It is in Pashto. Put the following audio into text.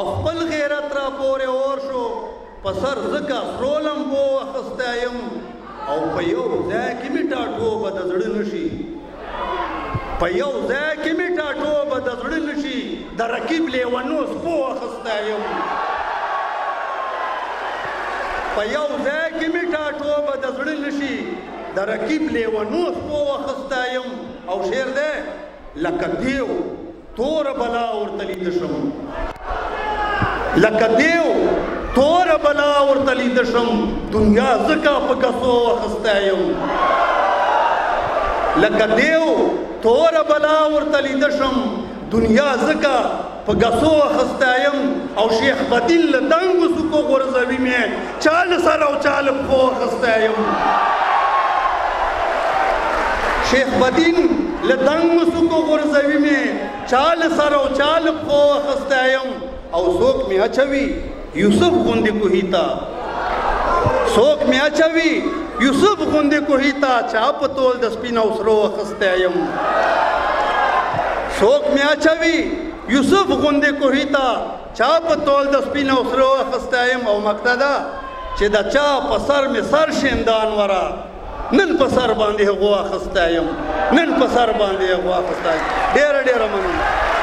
خپل غیرت را پورې اور شو په سر ځکه سرو لمبو اخیستی یم او په یو ځای کې مې ټاټوبه د زړه نشي په یو ځای کې مې ټاټوبه د زړه نشي د رقیب لیونو سپو اخیستی یم په یو ځای کې مې ټاټوبه د زړه نشي د رقیب لیونو سپو اخیستی یم او شعر دی لکه دیو توره بلا ورته لیده شم لکه دیو توره بلا ورته لیده شم دنیا ځکه په کسو اخیستی یم لکه دیو توره بلا ورته لیده شم دنیا ځکه په ګسو اخیستی یم او شیخ بدین له دنګو څوکو غورځوي مې چا له سر او چا له پښو اخیستی یم شیخ بدین له دنګو څوکو غورځوي مې چا له سر او چا له پښو اخیستی یم او څوک مې اچوي یوسف غوندې کوهي ته څوک مې اچوي یوسف غوندې کوهي ته چا په تول د سپین او سرو اخیستی یم څوک مې اچوي یوسف غوندې کوهي ته چا په تول د سپین او سرو اخیستی یم او مقطع ده چې د چا په سر مې سر شیندان وره نن په سر باندې هغو اخیستی یم نن په سر باندې هغو اخیستی یم ډېره ډېره مننه